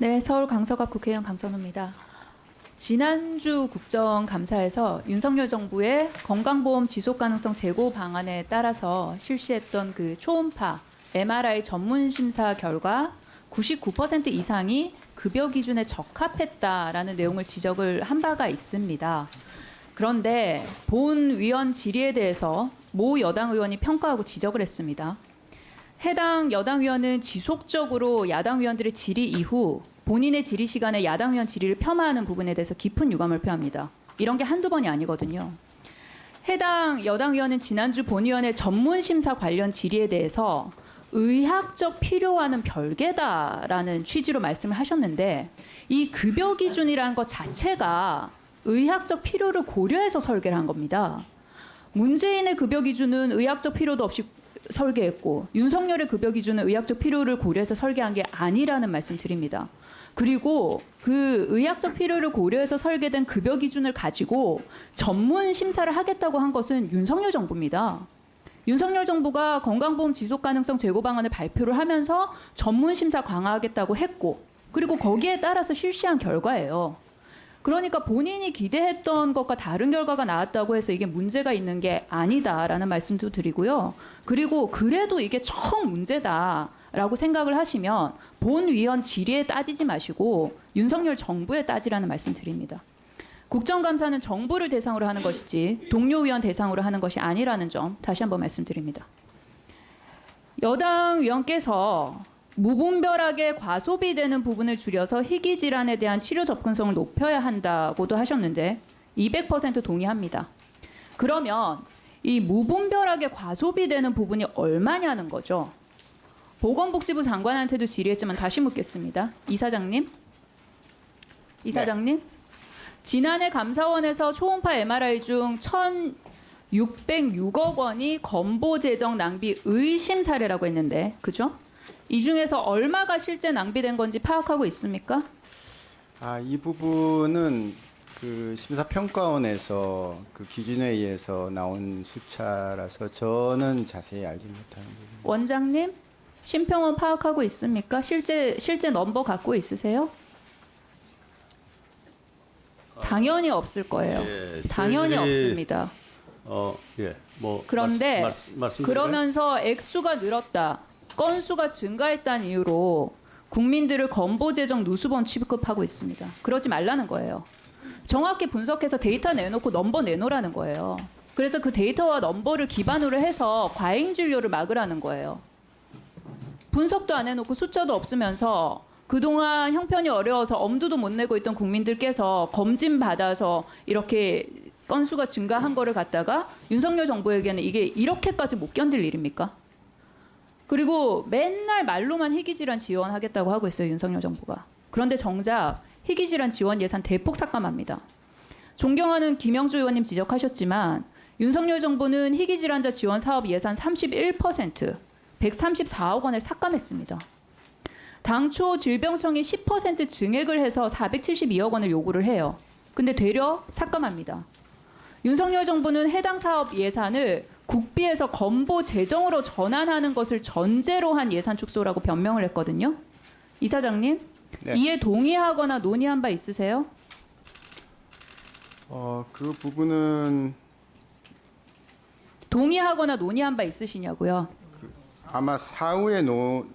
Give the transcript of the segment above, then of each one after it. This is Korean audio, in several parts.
네, 서울 강서갑 국회의원 강선우입니다. 지난주 국정감사에서 윤석열 정부의 건강보험 지속가능성 제고 방안에 따라서 실시했던 그 초음파 MRI 전문심사 결과 99% 이상이 급여 기준에 적합했다라는 내용을 지적을 한 바가 있습니다. 그런데 본위원 질의에 대해서 모 여당 의원이 평가하고 지적을 했습니다. 해당 여당 의원은 지속적으로 야당 의원들의 질의 이후 본인의 질의 시간에 야당 의원 질의를 폄하하는 부분에 대해서 깊은 유감을 표합니다. 이런 게 한두 번이 아니거든요. 해당 여당 의원은 지난주 본위원의 전문심사 관련 질의에 대해서 의학적 필요와는 별개다라는 취지로 말씀을 하셨는데 이 급여 기준이라는 것 자체가 의학적 필요를 고려해서 설계를 한 겁니다. 문재인의 급여 기준은 의학적 필요도 없이 설계했고 윤석열의 급여 기준은 의학적 필요를 고려해서 설계한 게 아니라는 말씀 드립니다. 그리고 그 의학적 필요를 고려해서 설계된 급여 기준을 가지고 전문 심사를 하겠다고 한 것은 윤석열 정부입니다. 윤석열 정부가 건강보험 지속가능성 제고 방안을 발표를 하면서 전문 심사 강화하겠다고 했고 그리고 거기에 따라서 실시한 결과예요. 그러니까 본인이 기대했던 것과 다른 결과가 나왔다고 해서 이게 문제가 있는 게 아니다라는 말씀도 드리고요. 그리고 그래도 이게 청 문제다라고 생각을 하시면 본위원 질의에 따지지 마시고 윤석열 정부에 따지라는 말씀 드립니다. 국정감사는 정부를 대상으로 하는 것이지 동료 위원 대상으로 하는 것이 아니라는 점 다시 한번 말씀드립니다. 여당 위원께서 무분별하게 과소비되는 부분을 줄여서 희귀 질환에 대한 치료 접근성을 높여야 한다고도 하셨는데 200% 동의합니다. 그러면 이 무분별하게 과소비되는 부분이 얼마냐는 거죠. 보건복지부 장관한테도 질의했지만 다시 묻겠습니다. 이사장님. 네. 지난해 감사원에서 초음파 MRI 중 1,606억 원이 건보 재정 낭비 의심 사례라고 했는데 그죠? 이 중에서 얼마가 실제 낭비된 건지 파악하고 있습니까? 이 부분은 그 심사평가원에서 그 기준에 의해서 나온 숫자라서 저는 자세히 알지 못하는 부분입니다. 원장님, 심평원 파악하고 있습니까? 실제 넘버 갖고 있으세요? 당연히 없을 거예요. 예, 당연히 없습니다. 그런데 그러면서 액수가 늘었다. 건수가 증가했다는 이유로 국민들을 건보재정 누수범 취급하고 있습니다. 그러지 말라는 거예요. 정확히 분석해서 데이터 내놓고 넘버 내놓으라는 거예요. 그래서 그 데이터와 넘버를 기반으로 해서 과잉진료를 막으라는 거예요. 분석도 안 해놓고 숫자도 없으면서 그동안 형편이 어려워서 엄두도 못 내고 있던 국민들께서 검진 받아서 이렇게 건수가 증가한 거를 갖다가 윤석열 정부에게는 이게 이렇게까지 못 견딜 일입니까? 그리고 맨날 말로만 희귀질환 지원하겠다고 하고 있어요. 윤석열 정부가. 그런데 정작 희귀질환 지원 예산 대폭 삭감합니다. 존경하는 김영주 의원님 지적하셨지만 윤석열 정부는 희귀질환자 지원 사업 예산 31%, 134억 원을 삭감했습니다. 당초 질병청이 10% 증액을 해서 472억 원을 요구를 해요. 근데 되려 삭감합니다. 윤석열 정부는 해당 사업 예산을 국비에서 건보 재정으로 전환하는 것을 전제로 한 예산 축소라고 변명을 했거든요. 이사장님, 네. 이에 동의하거나 논의한 바 있으세요? 그 부분은 동의하거나 논의한 바 있으시냐고요? 아마 사후에 논의를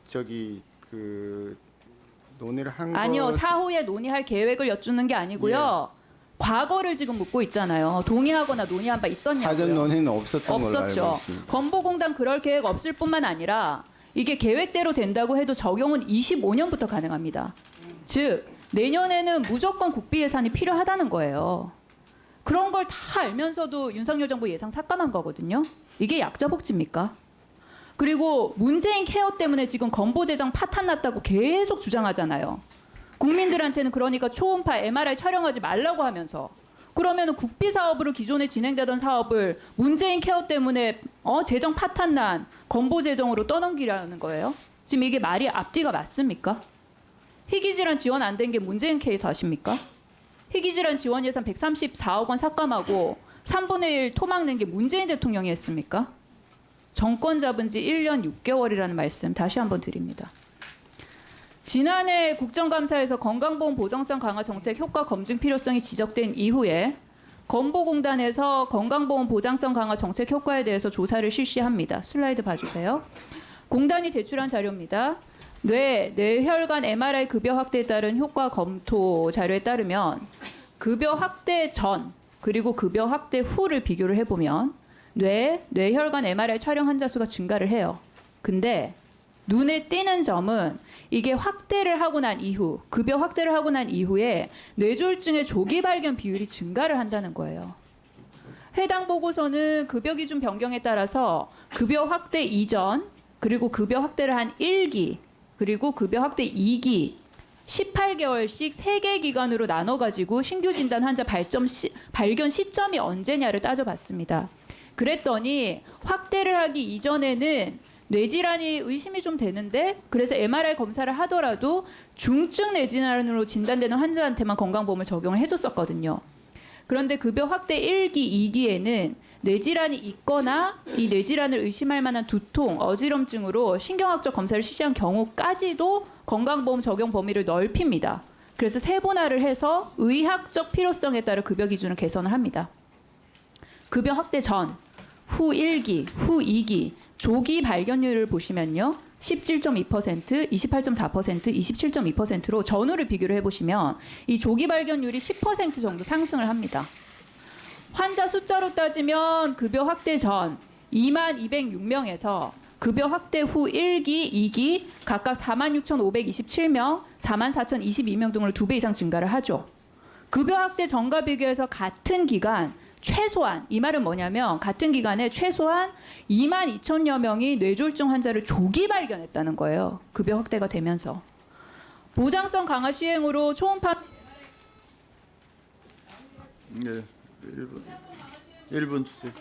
한 아니요, 사후에 논의할 계획을 여쭙는 게 아니고요. 과거를 지금 묻고 있잖아요. 동의하거나 논의한 바 있었냐고요? 사전 논의는 없었던 걸로 알고 없었죠. 있습니다. 건보공단 그럴 계획 없을 뿐만 아니라 이게 계획대로 된다고 해도 적용은 25년부터 가능합니다. 즉 내년에는 무조건 국비 예산이 필요하다는 거예요. 그런 걸 다 알면서도 윤석열 정부 예상 삭감한 거거든요. 이게 약자 복지입니까? 그리고 문재인 케어 때문에 지금 건보 재정 파탄 났다고 계속 주장하잖아요. 국민들한테는 그러니까 초음파 MRI 촬영하지 말라고 하면서 그러면 국비 사업으로 기존에 진행되던 사업을 문재인 케어 때문에 재정 파탄 난 건보 재정으로 떠넘기라는 거예요. 지금 이게 말이 앞뒤가 맞습니까? 희귀질환 지원 안 된 게 문재인 케어 탓입니까? 희귀질환 지원 예산 134억 원 삭감하고 3분의 1 토막 낸 게 문재인 대통령이 했습니까? 정권 잡은 지 1년 6개월이라는 말씀 다시 한번 드립니다. 지난해 국정감사에서 건강보험 보장성 강화 정책 효과 검증 필요성이 지적된 이후에 건보공단에서 건강보험 보장성 강화 정책 효과에 대해서 조사를 실시합니다. 슬라이드 봐주세요. 공단이 제출한 자료입니다. 뇌혈관 MRI 급여 확대에 따른 효과 검토 자료에 따르면 급여 확대 전 그리고 급여 확대 후를 비교를 해보면 뇌혈관 MRI 촬영 환자 수가 증가를 해요. 근데 눈에 띄는 점은 이게 확대를 하고 난 이후, 급여 확대를 하고 난 이후에 뇌졸중의 조기 발견 비율이 증가를 한다는 거예요. 해당 보고서는 급여 기준 변경에 따라서 급여 확대 이전, 그리고 급여 확대를 한 1기, 그리고 급여 확대 2기, 18개월씩 3개 기간으로 나눠가지고 신규 진단 환자 발견 시점이 언제냐를 따져봤습니다. 그랬더니 확대를 하기 이전에는 뇌질환이 의심이 좀 되는데 그래서 MRI 검사를 하더라도 중증 뇌질환으로 진단되는 환자한테만 건강보험을 적용을 해줬었거든요. 그런데 급여 확대 1기, 2기에는 뇌질환이 있거나 이 뇌질환을 의심할 만한 두통, 어지럼증으로 신경학적 검사를 실시한 경우까지도 건강보험 적용 범위를 넓힙니다. 그래서 세분화를 해서 의학적 필요성에 따라 급여 기준을 개선을 합니다. 급여 확대 전, 후 1기, 후 2기, 조기 발견율을 보시면요. 17.2%, 28.4%, 27.2%로 전후를 비교를 해보시면 이 조기 발견율이 10% 정도 상승을 합니다. 환자 숫자로 따지면 급여 확대 전 22,206명에서 급여 확대 후 1기, 2기 각각 46,527명, 44,022명 등으로 2배 이상 증가를 하죠. 급여 확대 전과 비교해서 같은 기간 최소한, 이 말은 뭐냐면 같은 기간에 최소한 22,000여 명이 뇌졸중 환자를 조기 발견했다는 거예요. 급여 확대가 되면서. 보장성 강화 시행으로 초음파 네, 1분 주세요.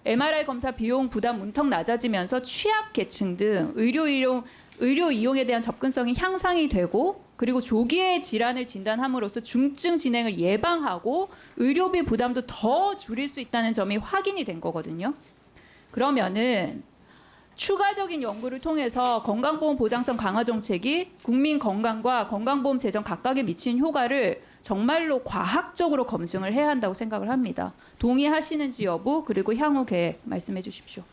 MRI 검사 비용 부담 문턱 낮아지면서 취약 계층 등 의료 이용에 대한 접근성이 향상이 되고 그리고 조기에 질환을 진단함으로써 중증 진행을 예방하고 의료비 부담도 더 줄일 수 있다는 점이 확인이 된 거거든요. 그러면은 추가적인 연구를 통해서 건강보험 보장성 강화 정책이 국민 건강과 건강보험 재정 각각에 미친 효과를 정말로 과학적으로 검증을 해야 한다고 생각을 합니다. 동의하시는지 여부 그리고 향후 계획 말씀해 주십시오.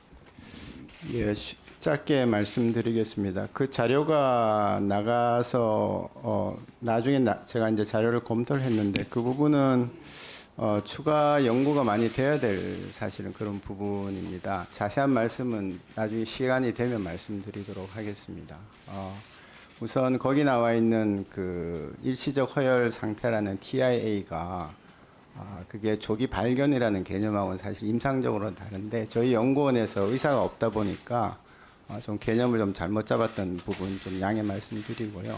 예, 짧게 말씀드리겠습니다. 그 자료가 나가서 나중에 제가 이제 자료를 검토를 했는데 그 부분은 추가 연구가 많이 돼야 될 사실은 그런 부분입니다. 자세한 말씀은 나중에 시간이 되면 말씀드리도록 하겠습니다. 우선 거기 나와 있는 그 일시적 허혈 상태라는 TIA가 그게 조기 발견이라는 개념하고는 사실 임상적으로는 다른데 저희 연구원에서 의사가 없다 보니까 좀 개념을 좀 잘못 잡았던 부분 좀 양해 말씀드리고요.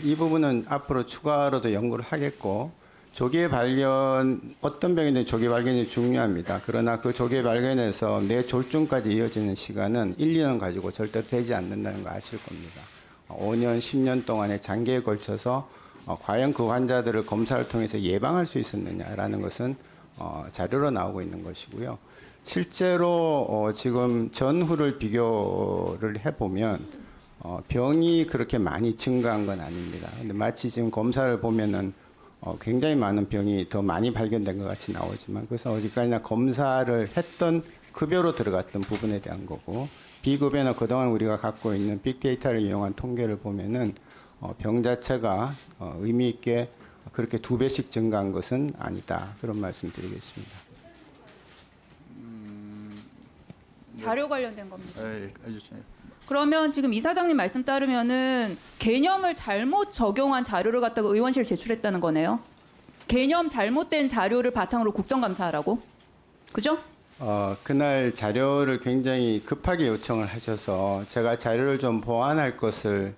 이 부분은 앞으로 추가로도 연구를 하겠고 조기 발견 어떤 병이든 조기 발견이 중요합니다. 그러나 그 조기 발견에서 뇌졸중까지 이어지는 시간은 1, 2년 가지고 절대 되지 않는다는 거 아실 겁니다. 5년, 10년 동안의 장기에 걸쳐서 과연 그 환자들을 검사를 통해서 예방할 수 있었느냐라는 것은 자료로 나오고 있는 것이고요. 실제로 지금 전후를 비교를 해보면 병이 그렇게 많이 증가한 건 아닙니다. 근데 마치 지금 검사를 보면은 굉장히 많은 병이 더 많이 발견된 것 같이 나오지만 그것은 어디까지나 검사를 했던 급여로 들어갔던 부분에 대한 거고 비급여나 그동안 우리가 갖고 있는 빅데이터를 이용한 통계를 보면은 병 자체가 의미 있게 그렇게 2배씩 증가한 것은 아니다. 그런 말씀 드리겠습니다. 자료 관련된 겁니다. 예, 알겠습니다. 그러면 지금 이사장님 말씀 따르면은 개념을 잘못 적용한 자료를 갖다가 의원실 제출했다는 거네요. 개념 잘못된 자료를 바탕으로 국정감사하라고? 그죠? 그날 자료를 굉장히 급하게 요청을 하셔서 제가 자료를 좀 보완할 것을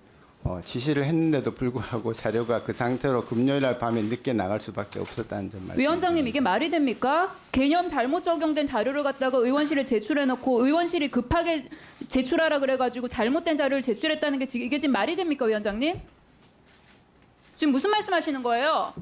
지시를 했는데도 불구하고 자료가 그 상태로 금요일 날 밤에 늦게 나갈 수밖에 없었다는 점 말씀. 위원장님 이게 말이 됩니까? 개념 잘못 적용된 자료를 갖다가 의원실에 제출해놓고 의원실이 급하게 제출하라 그래가지고 잘못된 자료를 제출했다는 게 이게 지금 말이 됩니까, 위원장님? 지금 무슨 말씀하시는 거예요?